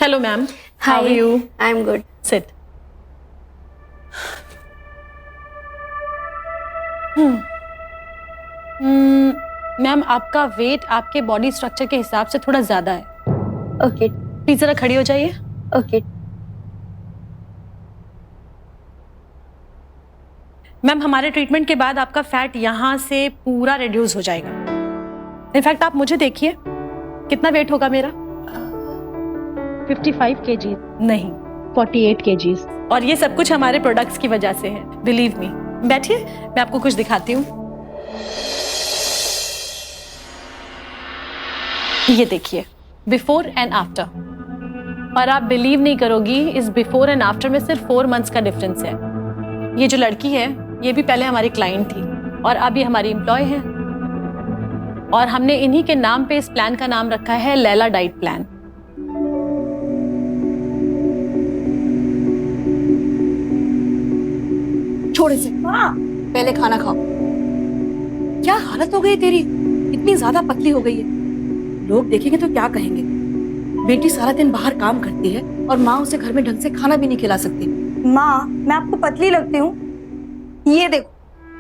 Hello, ma'am. Hi. How are you? I'm good. Sit. Ma'am आपका wait आपके body structure के हिसाब से थोड़ा ज्यादा है. Okay. प्लीज जरा खड़ी हो जाइए. Okay. मैम हमारे ट्रीटमेंट के बाद आपका फैट यहाँ से पूरा रिड्यूस हो जाएगा. इनफैक्ट आप मुझे देखिए, कितना वेट होगा मेरा? 55 kg. नहीं, 48 kg. और ये सब कुछ हमारे प्रोडक्ट्स की वजह से है. Believe me. बैठिए, मैं आपको कुछ दिखाती हूँ. ये देखिए, बिफोर एंड आफ्टर. और आप बिलीव नहीं करोगी, इस बिफोर एंड आफ्टर में सिर्फ 4 मंथ्स का डिफरेंस है. ये जो लड़की है, ये भी पहले हमारी क्लाइंट थी और अब ये हमारी एम्प्लॉय है. और हमने इन्हीं के नाम पे इस प्लान का नाम रखा है लैला डाइट प्लान. छोड़ इसे। पहले खाना खाओ। क्या हालत हो गई तेरी, इतनी ज्यादा पतली हो गई है। लोग देखेंगे तो क्या कहेंगे। बेटी सारा दिन बाहर काम करती है और माँ उसे घर में ढंग से खाना भी नहीं खिला सकती। माँ, मैं आपको पतली लगती हूँ? ये देखो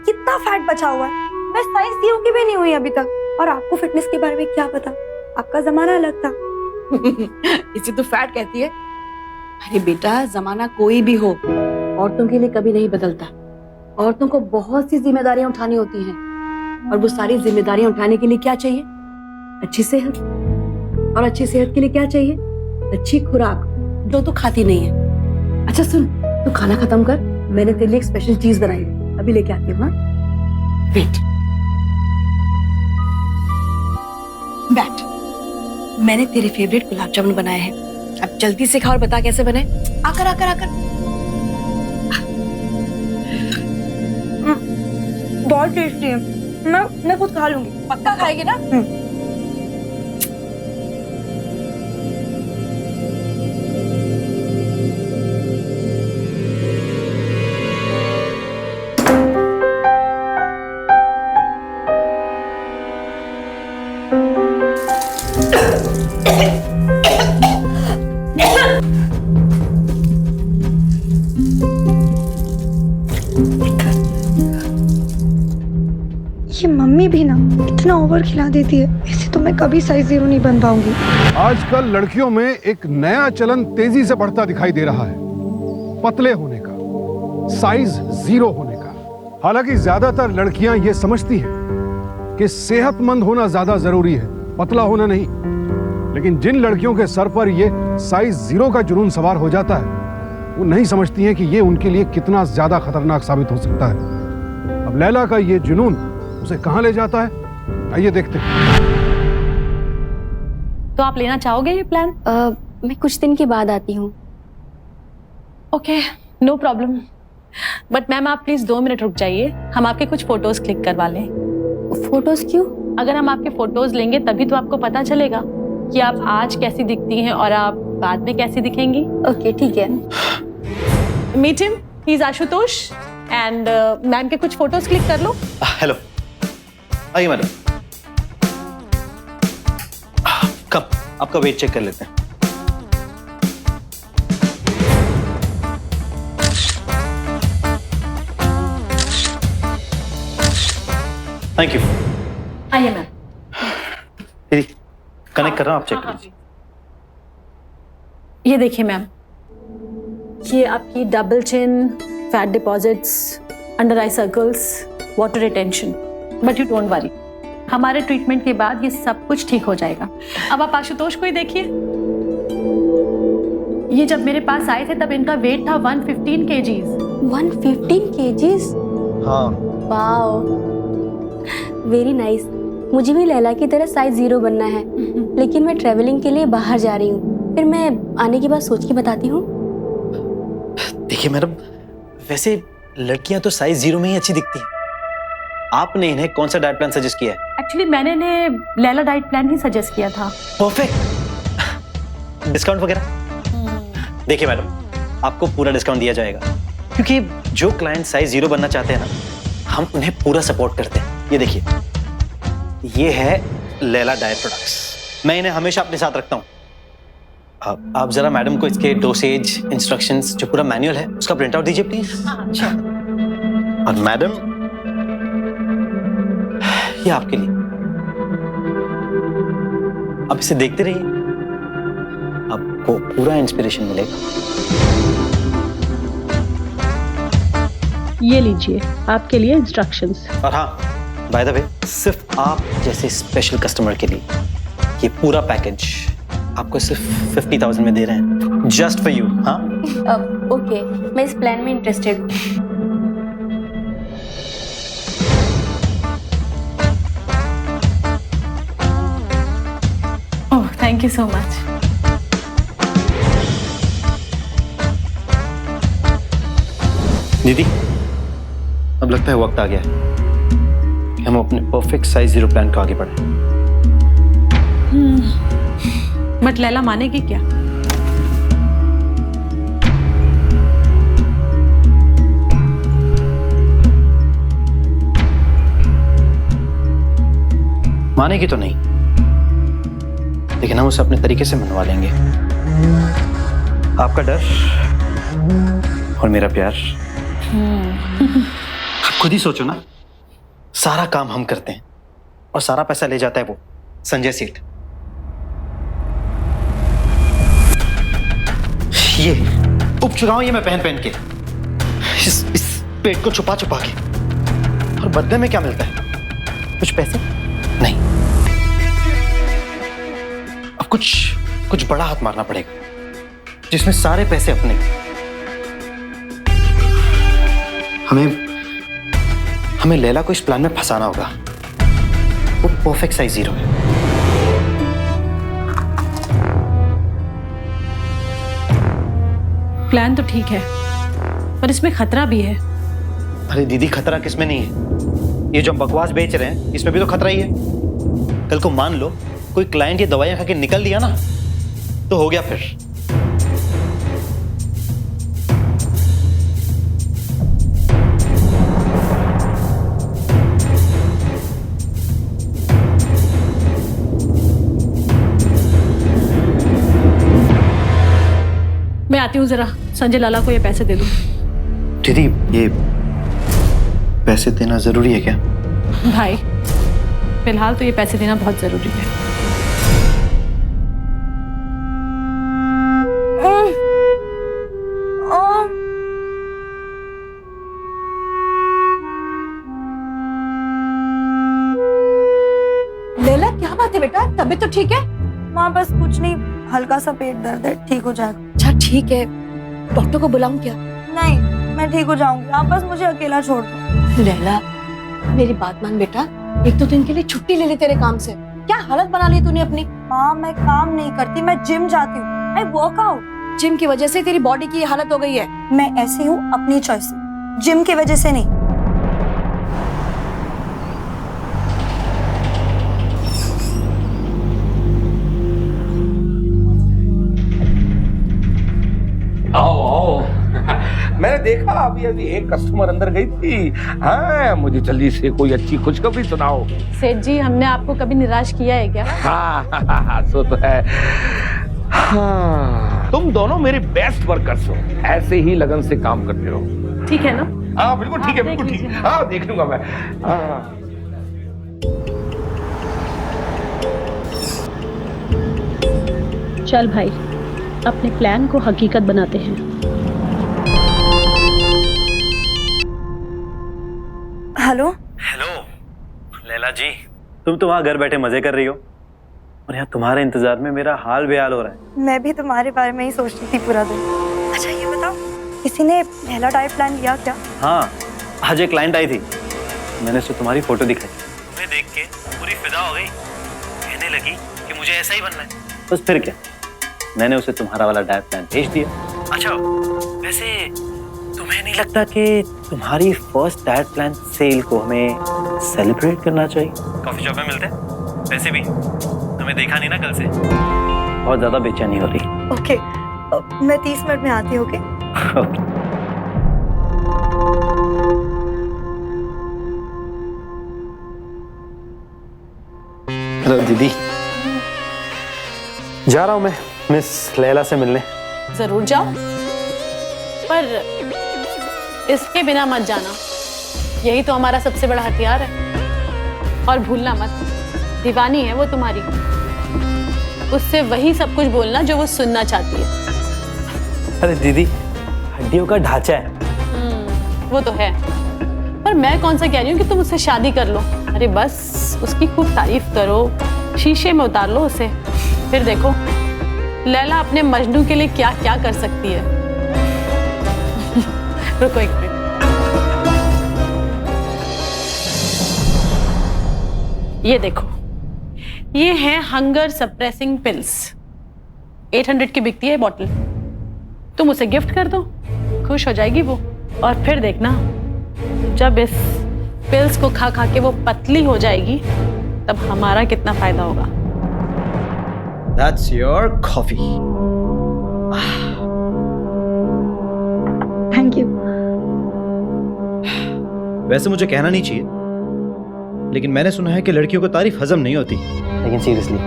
कितना फैट बचा हुआ है। मैं साइज 0 की भी नहीं हुई अभी तक। और आपको फिटनेस के बारे में क्या पता, आपका जमाना अलग था। इसे तो फैट कहती है। अरे बेटा, जमाना कोई भी हो, औरतों के लिए कभी नहीं बदलता। औरतों को बहुत सी जिम्मेदारियां उठानी होती हैं और वो सारी जिम्मेदारियां उठाने के लिए क्या चाहिए? अच्छी सेहत। और अच्छी सेहत के लिए क्या चाहिए? अच्छी खुराक, जो तू खाती नहीं है। अच्छा सुन, तू खाना खत्म कर, मैंने तेरे लिए एक स्पेशल चीज बनाई है, अभी लेके आती हूँ। वेट, बैठ। मैंने तेरे फेवरेट गुलाब जामुन बनाए हैं। अब जल्दी से खा और बता कैसे बने। आकर आकर आकर। बहुत टेस्टी है। मैं खुद खा लूंगी। पक्का खाएगी ना? ये मम्मी भी ना इतना ओवर खिला देती है, ऐसे तो मैं कभी साइज 0 नहीं बन पाऊंगी। आजकल लड़कियों में एक नया चलन तेजी से बढ़ता दिखाई दे रहा है, पतले होने का, साइज 0 होने का। हालांकि ज्यादातर लड़कियां ये समझती हैं कि सेहतमंद होना ज्यादा जरूरी है, पतला होना नहीं। लेकिन जिन लड़कियों के सर पर ये साइज 0 का जुनून सवार हो जाता है, वो नहीं समझती हैं कि ये उनके लिए कितना ज्यादा खतरनाक साबित हो सकता है। अब लैला का ये जुनून उसे कहां ले जाता है, आइए देखते हैं। तो आप लेना चाहोगे ये प्लान? मैं कुछ दिन के बाद आती हूँ। Okay, no problem. But ma'am आप प्लीज 2 मिनट रुक जाइए, हम आपके कुछ फोटोज क्लिक करवा लें। फोटोज क्यों? अगर हम आपके फोटोज लेंगे तभी तो आपको पता चलेगा कि आप आज कैसी दिखती हैं और आप बाद में कैसी दिखेंगी। ओके ठीक है। Meet him, he is Ashutosh. And ma'am के कुछ फोटोज क्लिक कर लो। हेलो, आइए मैडम। कम, आपका वेट चेक कर लेते हैं। Thank you. आइए मैम। दीदी कनेक्ट कर रहा हूँ, आप चेक कीजिए। ये देखिए मैम, ये आपकी double chin, fat deposits, under I circles, water retention. But you don't worry, हमारे ट्रीटमेंट के बाद ये सब कुछ ठीक हो जाएगा। अब आप आशुतोष को ही देखिए। ये जब मेरे पास आए थे तब इनका वेट था 115 kgs। 115 kgs? हाँ। Wow, very nice. मुझे भी लैला की तरह साइज 0 बनना है, लेकिन मैं ट्रेवलिंग के लिए बाहर जा रही हूँ। फिर मैं आने के बाद सोच के बताती हूँ। देखिए मैडम, वैसे लड़कियां तो साइज 0 में ही अच्छी दिखती हैं। आपने इन्हें कौन सा डाइट प्लान सजेस्ट किया है? एक्चुअली मैंने इन्हें लैला डाइट प्लान ही सजेस्ट किया था। परफेक्ट। डिस्काउंट वगैरह? देखिए मैडम, आपको पूरा डिस्काउंट दिया जाएगा, क्योंकि जो क्लाइंट साइज 0 बनना चाहते हैं ना, हम उन्हें पूरा सपोर्ट करते हैं। ये देखिए, ये है लैला डाइट प्रोडक्ट्स। मैं इन्हें हमेशा अपने साथ रखता हूँ। आप जरा मैडम को इसके डोसेज इंस्ट्रक्शंस जो पूरा मैनुअल है उसका प्रिंट आउट दीजिए प्लीज। हाँ श्योर। और मैडम ये आपके लिए, आप इसे देखते रहिए, आपको पूरा इंस्पिरेशन मिलेगा। ये लीजिए आपके लिए इंस्ट्रक्शंस। और हाँ, बाय द वे, सिर्फ आप जैसे स्पेशल कस्टमर के लिए ये पूरा पैकेज आपको सिर्फ 50,000 में दे रहे हैं, जस्ट फॉर यू। हाँ ओके, मैं इस प्लान में इंटरेस्टेड हूँ। Oh thank you so much. दीदी, अब लगता है वक्त आ गया है कि हम अपने परफेक्ट साइज 0 प्लान को आगे बढ़ाएं। बट लैला मानेगी क्या? मानेगी तो नहीं, लेकिन हम उसे अपने तरीके से मनवा लेंगे। आपका डर और मेरा प्यार। आप खुद ही सोचो ना, सारा काम हम करते हैं और सारा पैसा ले जाता है वो संजय सेठ। ये उप चुका हूं ये मैं पहन पहन के, इस पेट को छुपा छुपा के, और बदले में क्या मिलता है? कुछ पैसे नहीं। अब कुछ बड़ा हाथ मारना पड़ेगा जिसमें सारे पैसे अपने। हमें लैला को इस प्लान में फंसाना होगा। वो परफेक्ट साइज 0 है। प्लान तो ठीक है, पर इसमें खतरा भी है। अरे दीदी, खतरा किसमें नहीं है? ये जो हम बकवास बेच रहे हैं इसमें भी तो खतरा ही है। कल को मान लो कोई क्लाइंट ये दवाइयां खा के निकल दिया ना, तो हो गया फिर। मैं आती हूँ, जरा संजय लाला को ये पैसे दे दूँ। दीदी, ये पैसे देना जरूरी है क्या? भाई फिलहाल तो ये पैसे देना बहुत जरूरी है। लैला क्या बात है बेटा, तबीयत तो ठीक है? माँ बस कुछ नहीं, हल्का सा पेट दर्द है, ठीक हो जाएगा। अच्छा ठीक है, डॉक्टर को बुलाऊं क्या? नहीं, मैं ठीक हो जाऊंगी, आप बस मुझे अकेला छोड़ दो। लैला मेरी बात मान बेटा, 1-2 दिन के लिए छुट्टी ले ले तेरे काम से। क्या हालत बना ली तूने अपनी। माँ मैं काम नहीं करती, मैं जिम जाती हूँ, आई वर्क आउट। जिम की वजह से तेरी बॉडी की ये हालत हो गई है। मैं ऐसी हूँ अपनी चॉइस से, जिम की वजह से नहीं। आओ आओ। मैंने देखा अभी एक कस्टमर अंदर गई थी। हाँ, मुझे जल्दी से कोई अच्छी खुशखबरी सुनाओ। सेठ जी, हमने आपको कभी निराश किया है क्या? हाँ, सो तो है। हाँ, तुम दोनों मेरे बेस्ट वर्कर्स हो, ऐसे ही लगन से काम करते रहो। ठीक है ना? हाँ बिल्कुल ठीक है, देख बिल्कुल ठीक। लीजिए। हाँ देख लूंगा मैं। हाँ। चल भाई, अपने प्लान को हकीकत बनाते हैं। हेलो हेलो लैला जी, तुम तो वहां घर बैठे मजे कर रही हो और यहाँ तुम्हारे इंतजार में मेरा हाल बेहाल हो रहा है। मैं भी तुम्हारे बारे में ही सोच रही थी पूरा दिन। अच्छा ये बताओ, किसी ने पहला डाइट प्लान लिया क्या? हाँ, आज एक क्लाइंट आई थी, मैंने उसे तुम्हारी फोटो दिखाई, तुम्हें देख के पूरी फिदा हो गई, कहने लगी कि मुझे ऐसा ही बनना है। बस फिर क्या, मैंने उसे तुम्हारा वाला डाइट प्लान भेज दिया। अच्छा वैसे तुम्हें नहीं लगता कि तुम्हारी फर्स्ट डाइट प्लान सेल को हमें सेलिब्रेट करना चाहिए? कॉफी शॉप में मिलते हैं, वैसे भी तुम्हें देखा नहीं ना कल से, बहुत ज्यादा बेचैनी हो रही। ओके, मैं 30 मिनट में आती हूँ। ओके हेलो दीदी, जा रहा हूँ मैं, मिस लैला से मिलने। जरूर जाओ, पर इसके बिना मत जाना। यही तो हमारा सबसे बड़ा हथियार है। और भूलना मत, दीवानी है वो तुम्हारी। उससे वही सब कुछ बोलना जो वो सुनना चाहती है। अरे दीदी, हड्डियों का ढांचा है। वो तो है, पर मैं कौन सा कह रही हूँ कि तुम उससे शादी कर लो। अरे बस उसकी खूब तारीफ करो, शीशे में उतार लो उसे, फिर देखो लैला अपने मजनू के लिए क्या क्या कर सकती है। रुको एक मिनट। ये देखो, ये है हंगर सप्रेसिंग पिल्स। 800 की बिकती है बॉटल। तुम उसे गिफ्ट कर दो, खुश हो जाएगी वो। और फिर देखना, जब इस पिल्स को खा खा के वो पतली हो जाएगी, तब हमारा कितना फायदा होगा। That's your coffee. Thank you. वैसे मुझे कहना नहीं चाहिए, लेकिन मैंने सुना है कि लड़कियों को तारीफ हजम नहीं होती। लेकिन सीरियसली,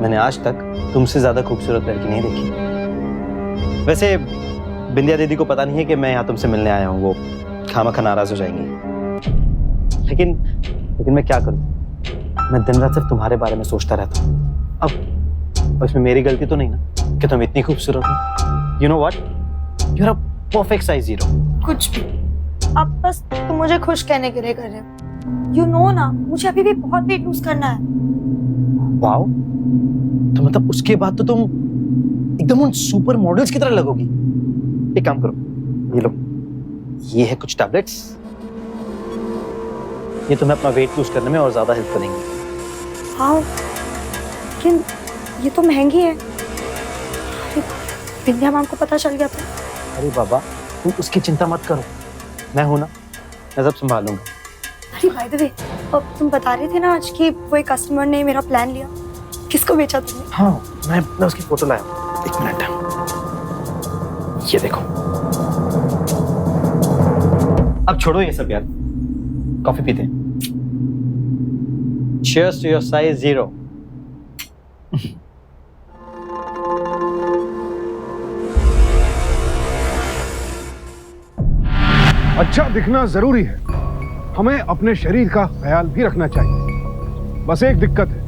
मैंने आज तक तुमसे ज्यादा खूबसूरत लड़की नहीं देखी। वैसे बिंदिया दीदी को पता नहीं है कि मैं यहाँ तुमसे मिलने आया हूँ, वो खामखा नाराज हो जाएंगी। लेकिन मैं क्या करूँ, मैं दिन रात सिर्फ तुम्हारे बारे में सोचता रहता हूँ। अब इसमें मेरी गलती तो नहीं ना कि तुम इतनी खूबसूरत हो। You know what, you are a perfect size 0। कुछ भी, आप बस तुम मुझे खुश कहने के लिए कर रहे हो। यू नो ना, मुझे अभी भी बहुत वेट लूज करना है। वाओ, तो मतलब उसके बाद तो तुम एकदम उन सुपर मॉडल्स की तरह लगोगी। एक काम करो, ये लो, ये है कुछ टैबलेट्स। ये तुम्हें अपना वेट लूज करने में और ज्यादा हेल्प करेंगे। हाँ, लेकिन ये तो महंगी है। विंध्या मैम को पता चल गया तो? अरे बाबा, तुम उसकी चिंता मत करो, मैं हूं ना, मैं सब संभाल लूंगा। अरे बाय द वे, अब तुम बता रहे थे ना आज कि वो एक कस्टमर ने मेरा प्लान लिया। किसको बेचा तुमने? हाँ, मैं उसकी फोटो लाया हूं। एक मिनट, ये देखो। अब छोड़ो ये सब यार, कॉफी पीते हैं। Cheers to your size 0. अच्छा दिखना जरूरी है, हमें अपने शरीर का ख्याल भी रखना चाहिए। बस एक दिक्कत है,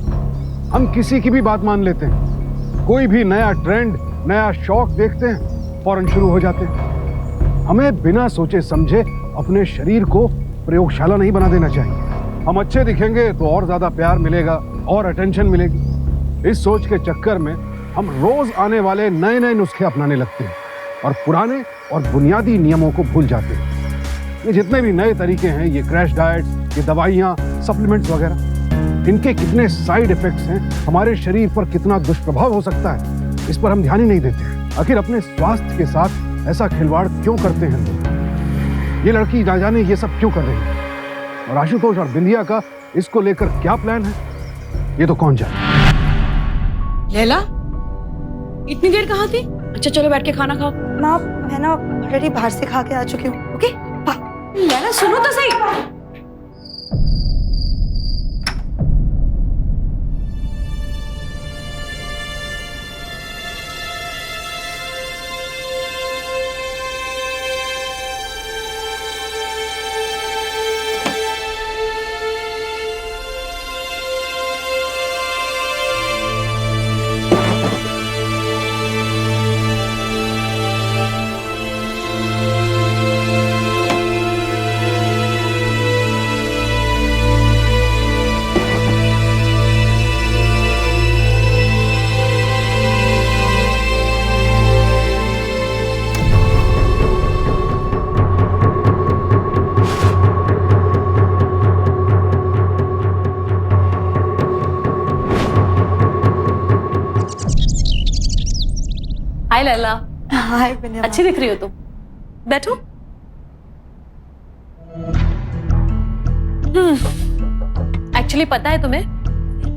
हम किसी की भी बात मान लेते हैं। कोई भी नया ट्रेंड, नया शौक देखते हैं, फौरन शुरू हो जाते हैं। हमें बिना सोचे समझे अपने शरीर को प्रयोगशाला नहीं बना देना चाहिए। हम अच्छे दिखेंगे तो और ज्यादा प्यार मिलेगा और अटेंशन मिलेगी। इस सोच के चक्कर में हम रोज आने वाले नए नए नुस्खे अपनाने लगते हैं और पुराने और बुनियादी नियमों को भूल जाते हैं। ये जितने भी नए तरीके हैं, ये क्रैश डाइट्स, ये दवाइयाँ, सप्लीमेंट्स वगैरह, इनके कितने साइड इफेक्ट्स हैं, हमारे शरीर पर कितना दुष्प्रभाव हो सकता है, इस पर हम ध्यान ही नहीं देते। आखिर अपने स्वास्थ्य के साथ ऐसा खिलवाड़ क्यों करते हैं लोग? ये लड़की ना जाने ये सब क्यों कर रही है, और आशुतोष और बिंदिया का इसको लेकर क्या प्लान है, ये तो कौन जाने। लैला, इतनी देर कहाँ थी? अच्छा चलो बैठ के खाना खाओ। माँ, मैं ना ऑलरेडी बाहर से खा के आ चुकी हूँ। Okay bye. लैला सुनो तो सही। हाय लैला। हाय विंध्या। अच्छी दिख रही हो तुम, बैठो। एक्चुअली पता है तुम्हें,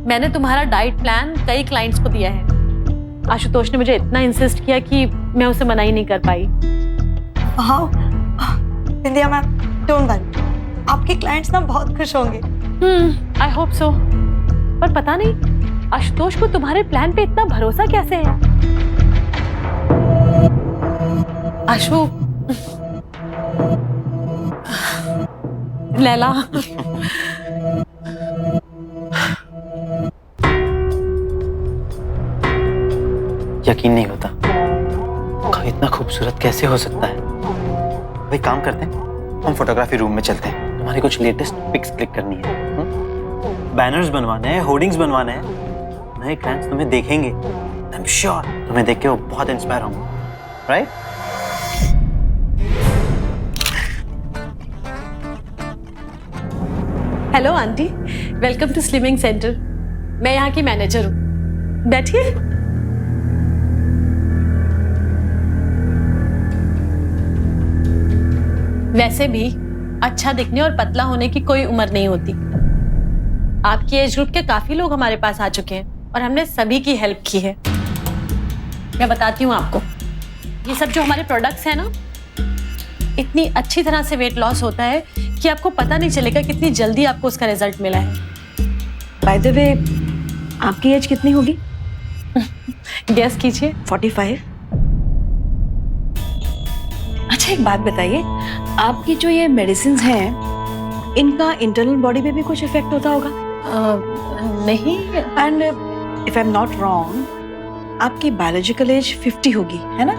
मैंने तुम्हारा डाइट प्लान कई क्लाइंट्स को दिया है। आशुतोष ने मुझे इतना इंसिस्ट किया कि मैं उसे मना ही नहीं कर पाई। हाँ विंध्या मैम, डोंट वरी, आपके क्लाइंट्स ना बहुत खुश होंगे। I hope so. पर पता नहीं आशुतोष को तुम्हारे प्लान पे इतना भरोसा कैसे है। आशु, लैला, यकीन नहीं होता कोई इतना खूबसूरत कैसे हो सकता है। भाई काम करते हैं, हम फोटोग्राफी रूम में चलते हैं, तुम्हारी कुछ लेटेस्ट पिक्स क्लिक करनी है। बैनर्स बनवाने हैं, होर्डिंग्स बनवाने हैं, नए क्लाइंट्स तुम्हें देखेंगे, आई एम श्योर तुम्हें देख के वो बहुत इंस्पायर होंगे, right? Hello aunty, welcome to slimming centre. मैं यहाँ की मैनेजर हूँ, बैठिए। वैसे भी अच्छा दिखने और पतला होने की कोई उम्र नहीं होती। आपकी एज ग्रुप के काफी लोग हमारे पास आ चुके हैं और हमने सभी की हेल्प की है। मैं बताती हूँ आपको, ये सब जो हमारे प्रोडक्ट्स हैं ना, इतनी अच्छी तरह से वेट लॉस होता है कि आपको पता नहीं चलेगा कितनी जल्दी आपको उसका रिजल्ट मिला है। बाय द वे, आपकी एज कितनी होगी? गेस कीजिए। 45। अच्छा एक बात बताइए, आपकी जो ये मेडिसिन हैं, इनका इंटरनल बॉडी पे भी कुछ इफेक्ट होता होगा? नहीं। And if I am not wrong, आपकी बायोलॉजिकल एज 50 होगी, है ना?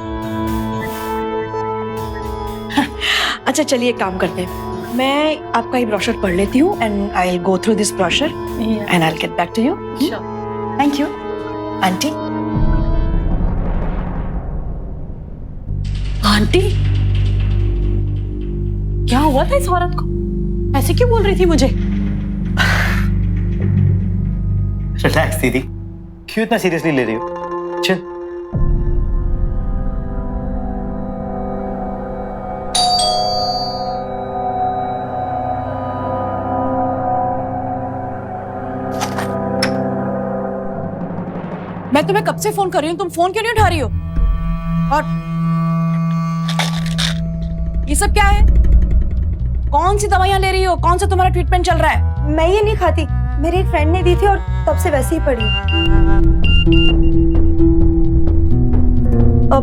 अच्छा चलिए एक काम करते हैं, मैं आपका ये ब्रोशर पढ़ लेती हूँ and I will go through this brochure and I will get back to you. Thank you aunty. Aunty, क्या हुआ था इस औरत को? ऐसे क्यों बोल रही थी मुझे? रिलैक्स दीदी, क्यों इतना सीरियसली ले रही हो? चल। मैं तुम्हें कब से फोन कर रही हूँ, तुम फोन क्यों नहीं उठा रही हो? और ये सब क्या है? कौन सी दवाइयां ले रही हो? कौन सा तुम्हारा ट्रीटमेंट चल रहा है? मैं ये नहीं खाती, मेरी एक फ्रेंड ने दी थी और तब से वैसे ही पड़ी। अब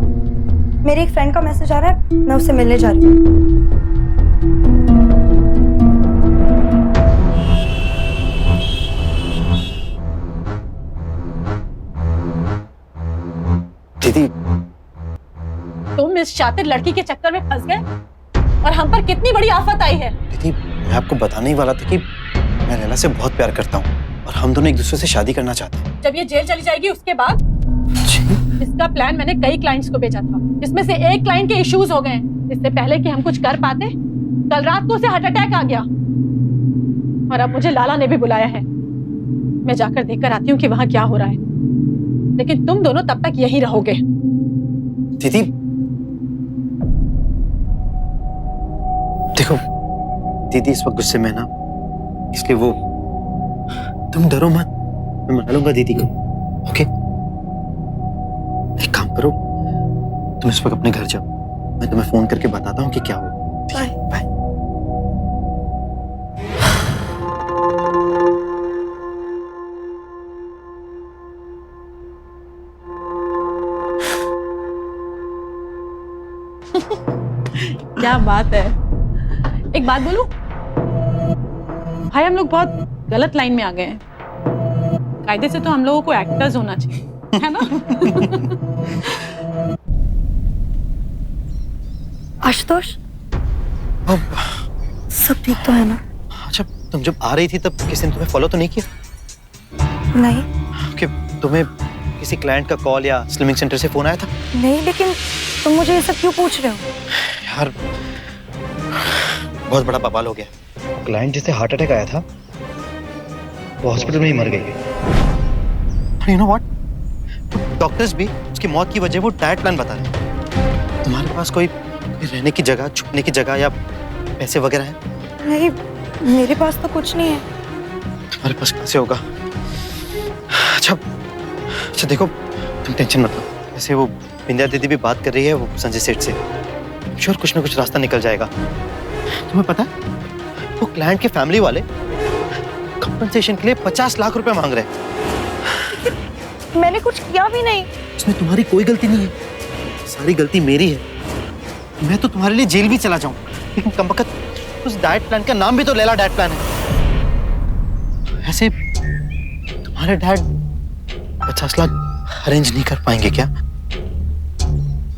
मेरी एक फ्रेंड का मैसेज आ रहा है, मैं उससे मिलने जा रही हूँ। दीदी, तुम इस शातिर लड़की के चक्कर में फंस गए और हम पर कितनी बड़ी आफत आई है। दीदी मैं आपको बताने ही वाला था कि मैं लैला से बहुत प्यार करता हूँ और हम दोनों एक दूसरे से शादी करना चाहते हैं। जब ये जेल चली जाएगी उसके बाद? इसका प्लान मैंने कई क्लाइंट्स को भेजा था, जिसमें से एक क्लाइंट के इश्यूज हो गए। इससे पहले कि हम कुछ कर पाते, कल रात को उसे हार्ट अटैक आ गया और अब मुझे लाला ने भी बुलाया है। मैं जाकर देखकर आती हूँ कि वहाँ क्या हो रहा है, लेकिन तुम दोनों तब तक यहीं रहोगे। दीदी देखो, दीदी इस वक्त गुस्से में ना, इसलिए वो, तुम डरो मत, मैं मना लूंगा दीदी को, ओके? एक काम करो, तुम इस वक्त अपने घर जाओ, मैं तुम्हें फोन करके बताता हूँ कि क्या हुआ। Bye bye. क्या बात है। एक बात बोलूं भाई, हम लोग बहुत गलत लाइन में आ गए हैं। कायदे से तो हम लोगों को एक्टर्स होना चाहिए, है ना? आशुतोष, सब ठीक तो है ना? अच्छा, तुम जब आ रही थी तब किसी ने तुम्हें फॉलो तो नहीं किया? नहीं। कि तुम्हें किसी क्लाइंट का कॉल या स्लिमिंग सेंटर से फोन आया था? नहीं, लेकिन तुम मुझे ये सब क्यों पूछ रहे हो? यार बहुत बड़ा बवाल हो गया। क्लाइंट जिसे हार्ट अटैक आया था वो हॉस्पिटल में ही मर गई है। यू नो व्हाट, डॉक्टर्स भी उसकी मौत की वजह वो डाइट प्लान बता रहे हैं। तुम्हारे पास कोई रहने की जगह, छुपने की जगह या पैसे वगैरह है? नहीं, मेरे पास तो कुछ नहीं है। तुम्हारे पास कैसे होगा? अच्छा देखो, तुम टेंशन मत लो। वैसे वो विंध्या दीदी भी बात कर रही है वो संजय सेठ से, श्योर कुछ ना कुछ रास्ता निकल जाएगा। तुम्हें पता है वो क्लाइंट के फैमिली वाले कंपनसेशन के लिए 50 लाख रुपए मांग रहे हैं। मैंने कुछ किया भी नहीं। इसमें तुम्हारी कोई गलती नहीं है, सारी गलती मेरी है। मैं तो तुम्हारे लिए जेल भी चला जाऊं, लेकिन कमबख्त उस डाइट प्लान का नाम भी तो लैला डाइट प्लान है। ऐसे तुम्हारे डैड 50 लाख अरेंज नहीं कर पाएंगे क्या?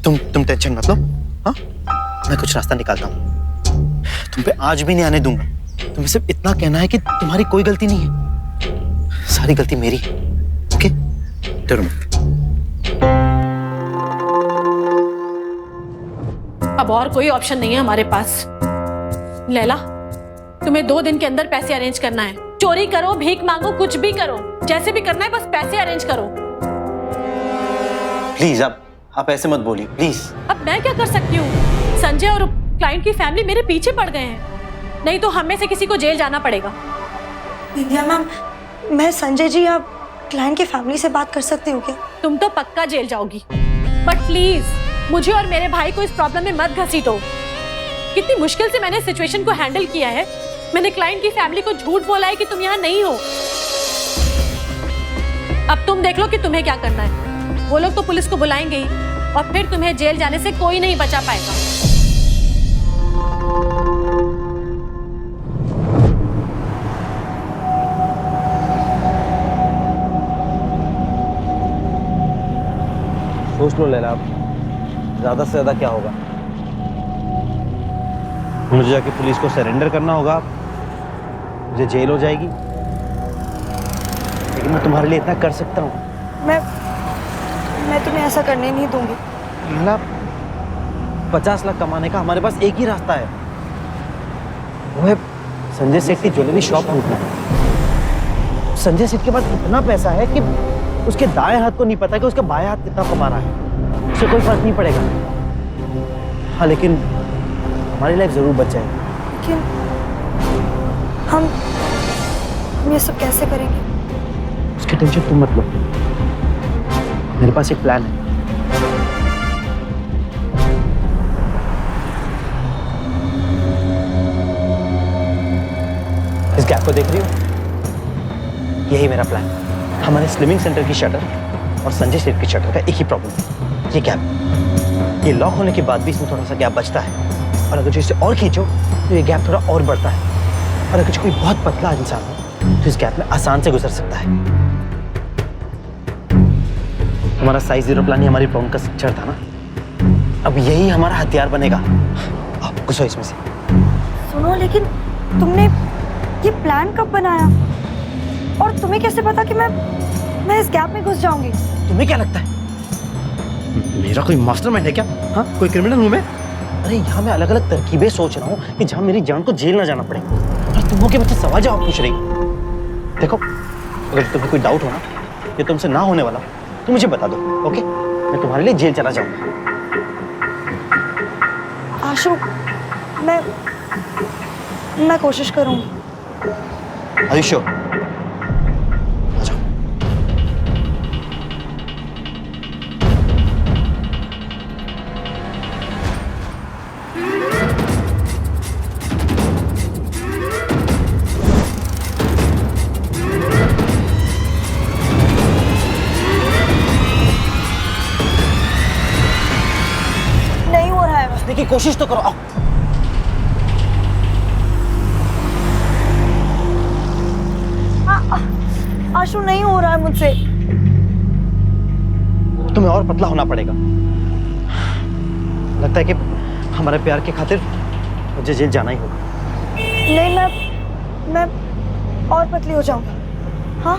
तुम टेंशन मत लो, हाँ? मैं कुछ रास्ता निकालता हूँ। तुम पे आज भी नहीं आने दूंगा। तुम्हें सिर्फ इतना कहना है कि तुम्हारी कोई गलती नहीं है, सारी गलती मेरी है। ओके? डरो मत। अब और कोई ऑप्शन नहीं है हमारे पास। लैला, तुम्हें 2 दिन के अंदर पैसे अरेंज करना है। चोरी करो, भीख मांगो, कुछ भी करो, जैसे भी करना है, बस पैसे अरेंज करो। प्लीज आप ऐसे मत बोलिए, प्लीज। अब मैं क्या कर सकती हूँ? संजय और क्लाइंट की फैमिली मेरे पीछे पड़ गए हैं, नहीं तो हम में से किसी को जेल जाना पड़ेगा। विद्या मैम, मैं संजय जी या क्लाइंट की फैमिली से बात कर सकती हूँ क्या? तुम तो पक्का जेल जाओगी, बट प्लीज मुझे और मेरे भाई को इस प्रॉब्लम में मत घसीटो। कितनी मुश्किल से मैंने सिचुएशन को हैंडल किया है। मैंने क्लाइंट की फैमिली को झूठ बोला है कि तुम यहाँ नहीं हो। अब तुम देख लो कि तुम्हें क्या करना है। वो लोग तो पुलिस को बुलाएंगे ही, और फिर तुम्हें जेल जाने से कोई नहीं बचा पाएगा। सोच लो लैला, ज्यादा से ज्यादा क्या होगा? मुझे जाके पुलिस को सरेंडर करना होगा, मुझे जेल हो जाएगी, लेकिन मैं तुम्हारे लिए इतना कर सकता हूँ। मैं तुम्हें ऐसा करने नहीं दूंगी। लैला, 50 लाख कमाने का हमारे पास एक ही रास्ता है, वो है संजय सेठ की ज्वेलरी शॉप लूटना। संजय सेठ के पास इतना पैसा है कि उसके दाएं हाथ को नहीं पता कि उसका बाएं हाथ कितना कमा रहा है। उसे कोई फर्क नहीं पड़ेगा। हाँ, लेकिन हमारी लाइफ जरूर बच जाएगी। लेकिन हम ये सब कैसे करेंगे? उसकी टेंशन तुम मत लो, मेरे पास एक प्लान है। इस गैप को देख रही हो? यही मेरा प्लान। हमारे स्लिमिंग सेंटर की शटर और संजय सेठ की शटर का एक ही प्रॉब्लम है, ये गैप। ये लॉक होने के बाद भी इसमें थोड़ा सा गैप बचता है, और अगर जो इसे और खींचो तो ये गैप थोड़ा और बढ़ता है। और अगर कोई बहुत पतला इंसान हो तो इस गैप में आसान से गुजर सकता है। तुम्हारा साइज 0 प्लान ही हमारी प्रॉब्लम का सिक्चर था ना, अब यही हमारा हथियार बनेगा। आप घुसो इसमें से। सुनो, लेकिन तुमने ये प्लान कब बनाया? और तुम्हें कैसे पता कि मैं इस गैप में घुस जाऊंगी? तुम्हें क्या लगता है मेरा कोई मास्टरमाइंड है क्या? हाँ, कोई क्रिमिनल हूं मैं? अरे यहाँ मैं अलग अलग तरकीबें सोच रहा हूँ कि जहाँ मेरी जान को जेल ना जाना पड़े, और तुम हो के बच्चे सवाल जवाब पूछ रही। देखो, अगर तुम्हें कोई डाउट हो ना, ये तुमसे ना होने वाला, तो मुझे बता दो, ओके? मैं तुम्हारे लिए जेल चला जाऊंगा। आशु, मैं कोशिश करूंगी। Are you sure? आ जाओ। नहीं हो रहा है। हंसने की कोशिश तो करो। आओ। आशु, नहीं हो रहा है मुझसे। तुम्हें और पतला होना पड़ेगा। लगता है कि हमारे प्यार की खातिर मुझे जेल जाना ही होगा। नहीं, मैं और पतली हो जाऊंगी। हाँ,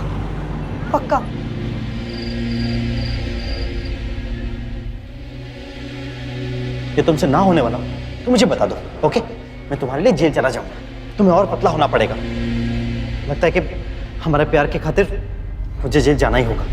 पक्का। ये तुमसे ना होने वाला तो मुझे बता दो, ओके? मैं तुम्हारे लिए जेल चला जाऊंगा। तुम्हें और पतला होना पड़ेगा। लगता है कि हमारे प्यार की खातिर मुझे जेल जाना ही होगा।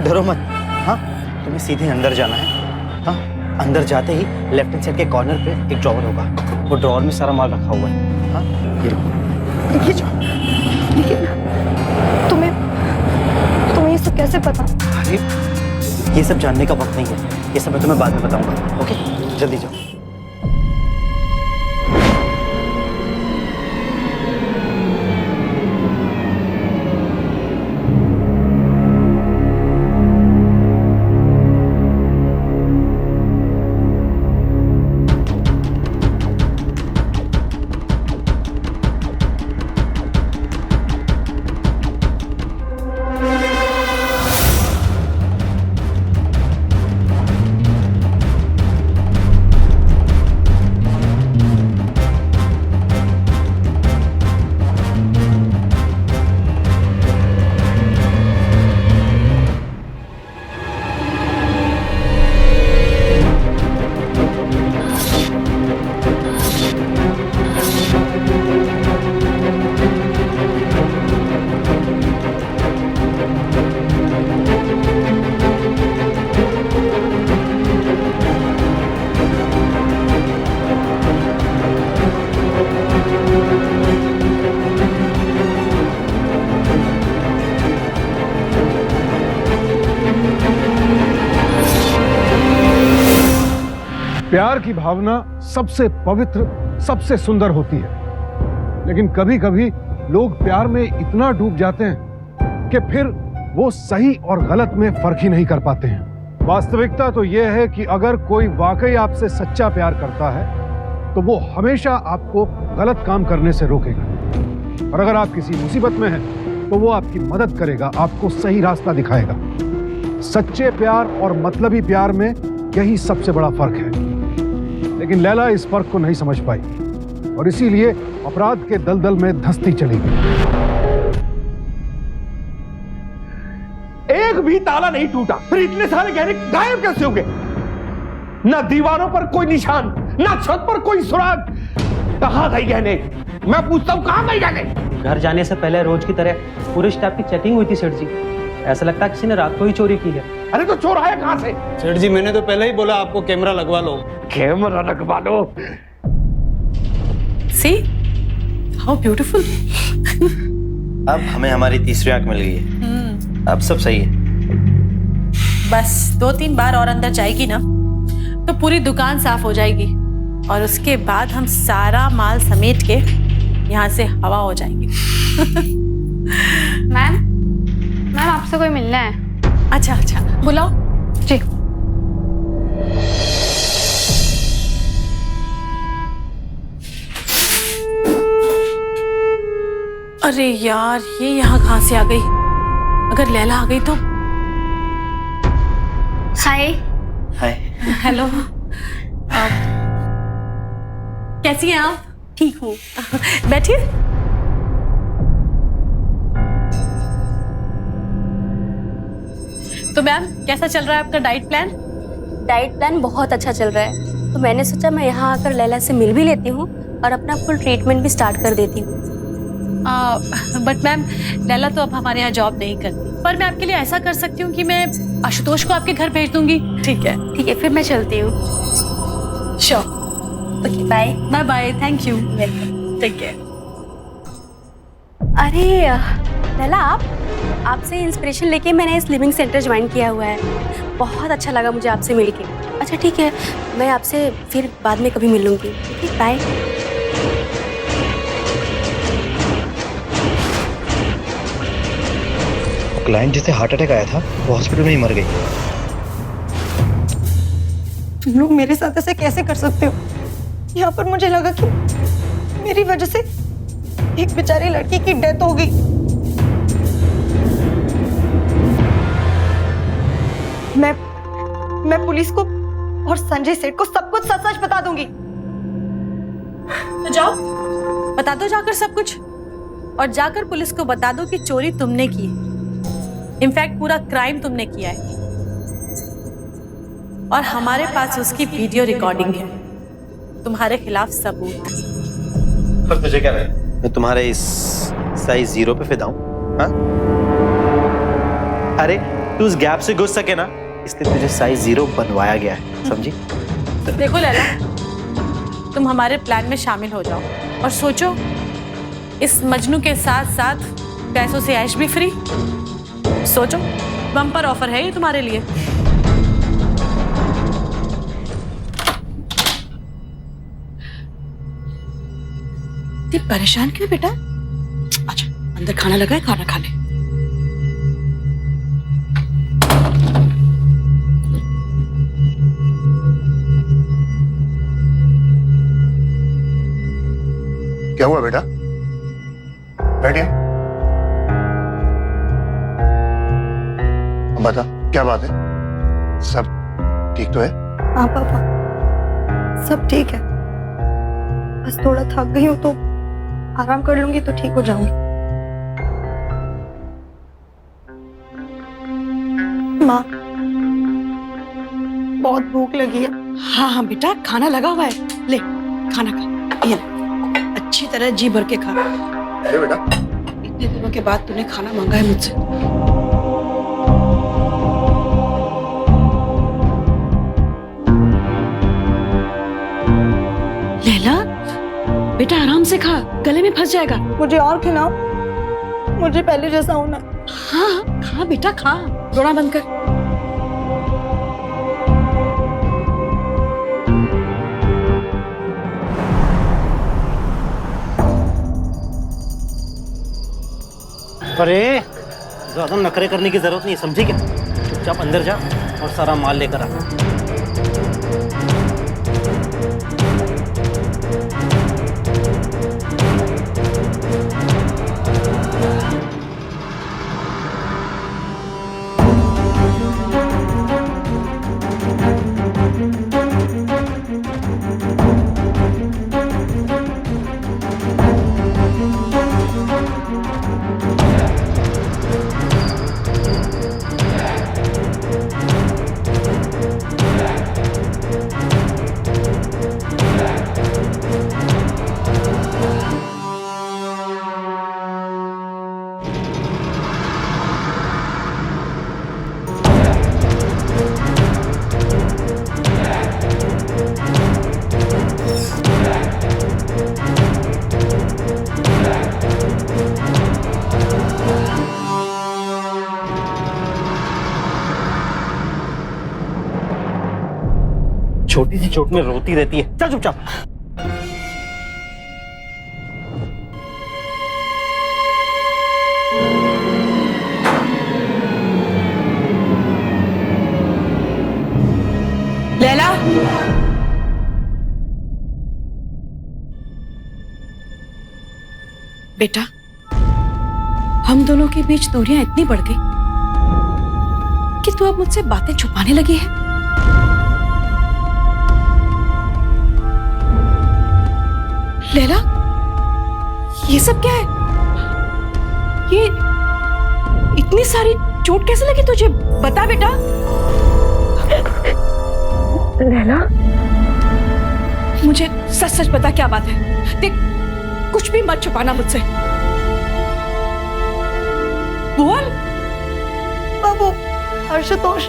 डरो मत। हाँ, तुम्हें सीधे अंदर जाना है। हाँ, अंदर जाते ही लेफ्ट हैंड साइड के कॉर्नर पे एक ड्रॉवर होगा, वो ड्रॉवर में सारा माल रखा हुआ है। हाँ, ये लो। ये जाओ। तुम्हें ये सब कैसे पता? अरे ये सब जानने का वक्त नहीं है, ये सब मैं तुम्हें बाद में बताऊंगा। ओके, जल्दी जाओ। प्यार की भावना सबसे पवित्र, सबसे सुंदर होती है, लेकिन कभी कभी लोग प्यार में इतना डूब जाते हैं कि फिर वो सही और गलत में फर्क ही नहीं कर पाते हैं। वास्तविकता तो यह है कि अगर कोई वाकई आपसे सच्चा प्यार करता है तो वो हमेशा आपको गलत काम करने से रोकेगा, और अगर आप किसी मुसीबत में हैं तो वो आपकी मदद करेगा, आपको सही रास्ता दिखाएगा। सच्चे प्यार और मतलबी प्यार में यही सबसे बड़ा फर्क है, लेकिन लैला इस फर्क को नहीं समझ पाई और इसीलिए अपराध के दलदल में धंसती चली गई। एक भी ताला नहीं टूटा, फिर इतने सारे गहने गायब कैसे हो गए? ना दीवारों पर कोई निशान, ना छत पर कोई सुराग। कहां गए गहने? मैं पूछता हूं, कहां गए गहने? घर जाने से पहले रोज की तरह पूरे स्टाफ की चेकिंग हुई थी सेठ जी। ऐसा लगता है किसी ने रात को ही चोरी की है। अरे तो चोर आया कहां से? सेठ जी, मैंने तो पहले ही बोला आपको कैमरा लगवा लो। कैमरा लगवा लो? See how beautiful. अब हमें हमारी तीसरी आंख मिल गई है। अब सब सही है। बस 2-3 बार और अंदर जाएगी ना तो पूरी दुकान साफ हो जाएगी, और उसके बाद हम सारा माल समेट के यहाँ से हवा हो जाएंगे। मैम आपसे कोई मिलना है। अच्छा अच्छा, बुलाओ जी। अरे यार, ये यहाँ कहाँ से आ गई? अगर लैला आ गई तो। हाय। हाय। हेलो। कैसी हैं आप? ठीक हूँ। बैठिए। तो मैम, कैसा चल रहा है आपका डाइट प्लान? डाइट प्लान बहुत अच्छा चल रहा है, तो मैंने सोचा मैं यहाँ आकर लैला से मिल भी लेती हूँ और अपना फुल ट्रीटमेंट भी स्टार्ट कर देती हूँ। बट मैम, लैला तो अब हमारे यहाँ जॉब नहीं करती, पर मैं आपके लिए ऐसा कर सकती हूँ कि मैं आशुतोष को आपके घर भेज दूंगी। ठीक है, फिर मैं चलती हूँ। Sure. Okay, bye. Bye bye, thank you, welcome, take care. अरे लैला, आपसे इंस्पिरेशन लेके मैंने इस लिविंग सेंटर ज्वाइन किया हुआ है। बहुत अच्छा लगा मुझे आपसे मिलके। अच्छा ठीक है, मैं आपसे फिर बाद में कभी मिलूंगी। ठीक है, बाय। क्लाइंट जिसे हार्ट अटैक आया था वो हॉस्पिटल में ही मर गई। तुम लोग मेरे साथ ऐसे कैसे कर सकते हो? यहाँ पर मुझे लगा कि मेरी वजह से एक बेचारी लड़की की डेथ हो गई। मैं पुलिस को और संजय सेठ को सब कुछ सच सच बता दूंगी। तो जाओ, बता दो जाकर सब कुछ, और जाकर पुलिस को बता दो कि चोरी तुमने की है। इनफैक्ट पूरा क्राइम तुमने किया है, और हमारे पास उसकी वीडियो रिकॉर्डिंग है, तुम्हारे खिलाफ सबूत। पर तुझे क्या लगा मैं तुम्हारे इस साइज 0 पे फिदा हूं? हाँ? अरे तू उस गैप से घुस सके ना, इसलिए तुझे साइज 0 बनवाया गया है, समझी? देखो लैला, तुम हमारे प्लान में शामिल हो जाओ और सोचो, इस मजनू के साथ साथ पैसों से ऐश भी फ्री। सोचो, बम्पर ऑफर है ये तुम्हारे लिए। इतनी परेशान क्यों बेटा? अच्छा, अंदर खाना लगा है, खाना खा ले। क्या हुआ बेटा? बैठिए। बता, क्या बात है? सब ठीक तो है? हाँ पापा, सब ठीक है। बस थोड़ा थक गई हूँ तो आराम कर लूंगी तो ठीक हो जाऊंगी। माँ, बहुत भूख लगी है। हाँ हाँ बेटा, खाना लगा हुआ है, ले खाना खा। ये ले, अच्छी तरह जी भर के खा। अरे बेटा, इतने दिनों के बाद तूने खाना मांगा है मुझसे। लैला, बेटा आराम से खा, गले में फंस जाएगा। मुझे और खिलाओ, मुझे पहले जैसा होना। हाँ खा बेटा खा, रोना बंद कर। अरे ज्यादा नखरे करने की जरूरत नहीं, समझी क्या? चुपचाप अंदर जा और सारा माल लेकर आ। छोटी सी चोट में रोती रहती है, चल चुपचाप। लैला, बेटा हम दोनों के बीच दूरियां इतनी बढ़ गई कि तू अब मुझसे बातें छुपाने लगी है। लैला, ये सब क्या है? ये इतनी सारी चोट कैसे लगी तुझे? बता बेटा। लैला, मुझे सच सच बता, क्या बात है? देख, कुछ भी मत छुपाना मुझसे। बोल। बाबू, आशुतोष,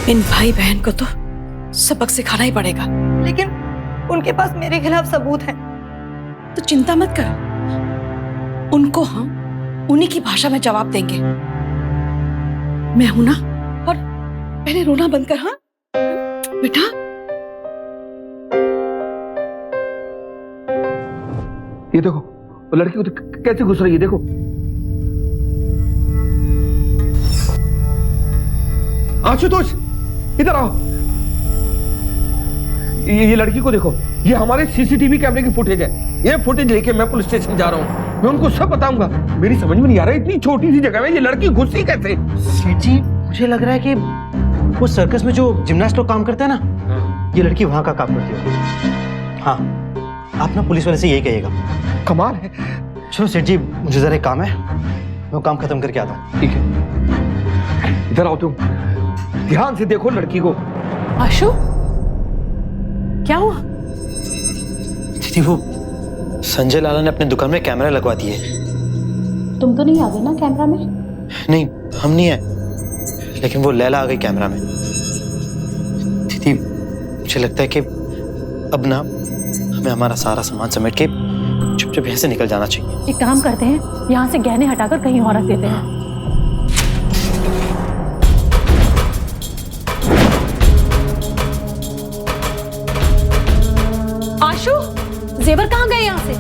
इन भाई बहन को तो सबक सिखाना ही पड़ेगा। लेकिन उनके पास मेरे खिलाफ सबूत है। तो चिंता मत कर, उनको हम उन्हीं की भाषा में जवाब देंगे। मैं हूं ना, और पहले रोना बंद कर। हाँ बेटा, ये देखो, वो लड़की तो कैसे घुस रही है, देखो। आशुतोष, इधर आओ। ये लड़की को देखो, ये हमारे सीसीटीवी कैमरे की फुटेज है। ये फुटेज लेके मैं पुलिस स्टेशन जा रहा हूँ, मैं उनको सब बताऊंगा। मेरी समझ में नहीं आ रहा है, इतनी छोटी सी जगह में ये लड़की घुसी कैसे? सेठ जी, मुझे लग रहा है कि वो सर्कस में जो जिम्नास्ट लोग काम करते हैं ना, ये लड़की वहां का काम करती है। हाँ, आप ना पुलिस वाले से यही कहिएगा। कमाल है। चलो सेठ जी, मुझे जरा एक काम है, मैं काम खत्म करके आता हूँ। ठीक है, इधर आओ तुम। ध्यान से देखो लड़की को, आशु, क्या हुआ? दीदी वो संजय लाला ने अपने दुकान में कैमरा लगवा दिए। तुम तो नहीं आ गए ना कैमरा में? नहीं, हम नहीं है, लेकिन वो लैला आ गई कैमरा में। दीदी मुझे लगता है कि अब ना हमें हमारा सारा सामान समेट के चुपचाप यहाँ से निकल जाना चाहिए। एक काम करते हैं, यहाँ से गहने हटाकर कहीं और रख देते हैं। आशु, जेवर कहाँ गए यहाँ से?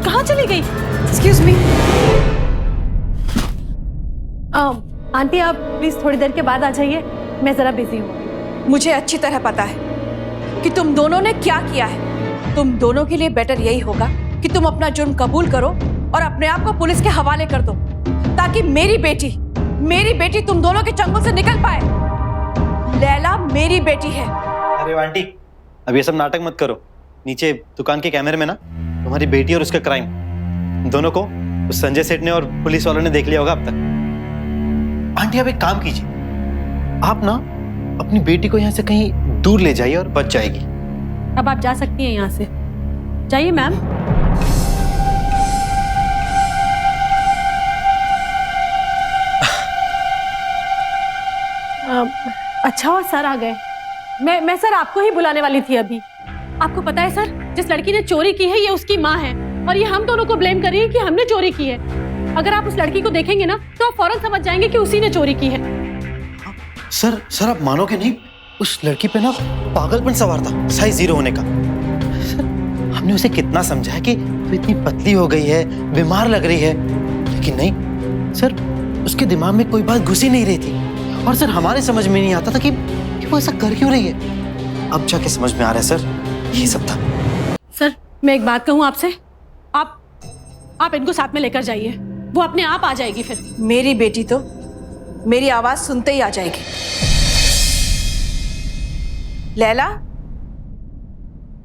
कहाँ चली गई? Excuse me. आंटी आप प्लीज थोड़ी देर के बाद आ जाइए, मैं जरा बिजी हूँ। मुझे अच्छी तरह पता है कि तुम दोनों ने क्या किया है। तुम दोनों के लिए बेटर यही होगा कि तुम अपना जुर्म कबूल करो और अपने आप को पुलिस के हवाले कर दो, ताकि मेरी बेटी तुम दोनों के चंगुल से निकल पाए। लैला मेरी बेटी है। अरे आंटी, अब ये सब नाटक मत करो। नीचे दुकान के कैमरे में ना तुम्हारी बेटी और उसका क्राइम दोनों को उस संजय सेठ ने और पुलिस वालों ने देख लिया होगा अब तक। आंटी आप एक काम कीजिए, आप ना अपनी बेटी को यहाँ से कहीं दूर ले जाइए और बच जाएगी। अब आप जा सकती हैं यहाँ से, जाइए मैम। अच्छा हुआ सर आ गए। मैं सर आपको ही बुलाने वाली थी अभी। आपको पता है सर, जिस लड़की ने चोरी की है ये उसकी माँ है और ये हम दोनों को ब्लेम कर रही है कि हमने चोरी की है। अगर आप उस लड़की को देखेंगे ना तो आप फौरन समझ जाएंगे कि उसी ने चोरी की है। सर आप मानोगे नहीं, उस लड़की पे ना पागलपन सवार था साइज 0 होने का। सर हमने उसे कितना समझाया कि वो इतनी पतली हो गई है, बीमार लग रही है, लेकिन नहीं सर, उसके दिमाग में कोई बात घुसी नहीं रही थी। और सर हमारे समझ में नहीं आता था कि वो ऐसा कर क्यों रही है। अब जाके समझ में आ रहा है सर, यही सब था। सर मैं एक बात कहूँ आपसे, आप इनको साथ में लेकर जाइए, वो अपने आप आ जाएगी। फिर मेरी बेटी तो मेरी आवाज सुनते ही आ जाएगी। लैला,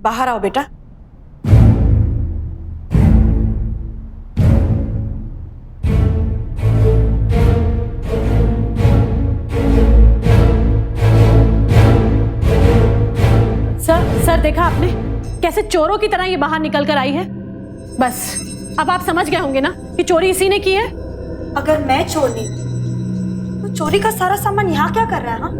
बाहर आओ बेटा। सर देखा आपने कैसे चोरों की तरह ये बाहर निकल कर आई है। बस अब आप समझ गए होंगे ना कि चोरी इसी ने की है। अगर मैं चोर नहीं तो चोरी का सारा सामान यहाँ क्या कर रहा है? हाँ,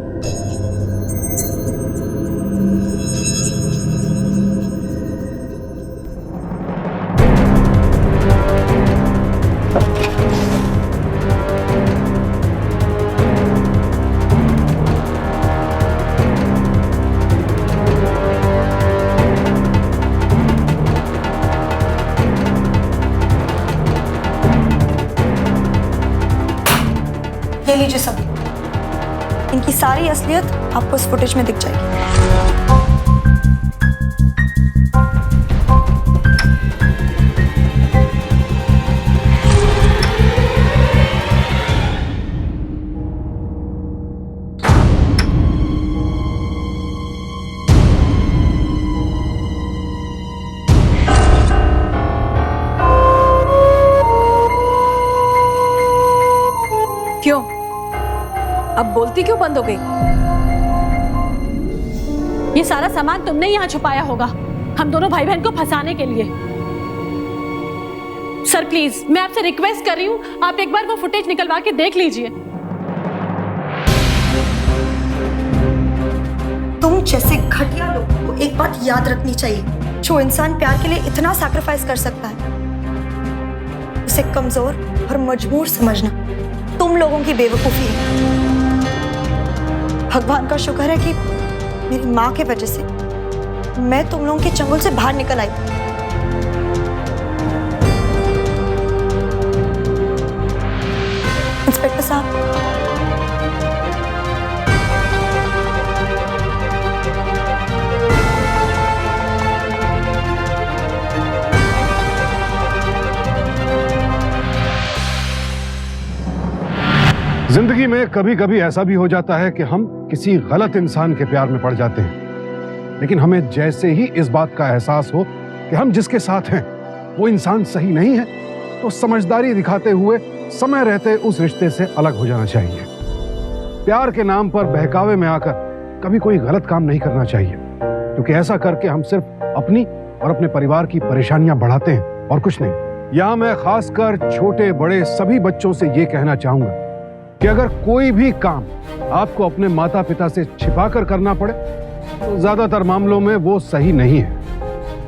ले लीजिए सभी। इनकी सारी असलियत आपको इस फुटेज में दिख जाएगी। क्यों? अब बोलती क्यों बंद हो गई? ये सारा सामान तुमने यहाँ छुपाया होगा हम दोनों भाई बहन को फंसाने के लिए। सर प्लीज मैं आपसे रिक्वेस्ट कर रही हूँ, आप एक बार वो फुटेज निकलवा के देख लीजिए। तुम जैसे घटिया लोगों को एक बात याद रखनी चाहिए, जो इंसान प्यार के लिए इतना सैक्रिफाइस कर सकता है उसे कमजोर और मजबूर समझना तुम लोगों की बेवकूफी है। भगवान का शुक्र है कि मेरी माँ के वजह से मैं तुम लोगों के चंगुल से बाहर निकल आई। इंस्पेक्टर साहब, जिंदगी में कभी कभी ऐसा भी हो जाता है कि हम किसी गलत इंसान के प्यार में पड़ जाते हैं, लेकिन हमें जैसे ही इस बात का एहसास हो कि हम जिसके साथ हैं वो इंसान सही नहीं है, तो समझदारी दिखाते हुए समय रहते उस रिश्ते से अलग हो जाना चाहिए। प्यार के नाम पर बहकावे में आकर कभी कोई गलत काम नहीं करना चाहिए, क्योंकि ऐसा करके हम सिर्फ अपनी और अपने परिवार की परेशानियां बढ़ाते हैं और कुछ नहीं। यहां मैं खासकर छोटे बड़े सभी बच्चों से ये कहना चाहूंगा कि अगर कोई भी काम आपको अपने माता पिता से छिपाकर करना पड़े तो ज्यादातर मामलों में वो सही नहीं है,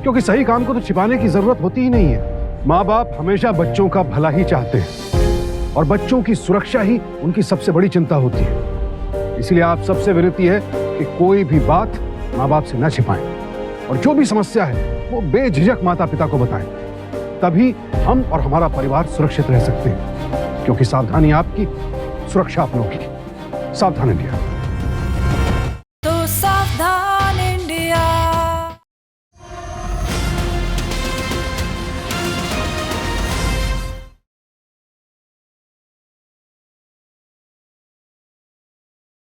क्योंकि सही काम को तो छिपाने की जरूरत होती ही नहीं है। माँ बाप हमेशा बच्चों का भला ही चाहते हैं और बच्चों की सुरक्षा ही उनकी सबसे बड़ी चिंता होती है। इसलिए आप सबसे विनती है कि कोई भी बात माँ बाप से न छिपाएं और जो भी समस्या है वो बेझिझक माता पिता को बताएं। तभी हम और हमारा परिवार सुरक्षित रह सकते हैं, क्योंकि सावधानी आपकी, सुरक्षा आप लोगों की। सावधानी लिया।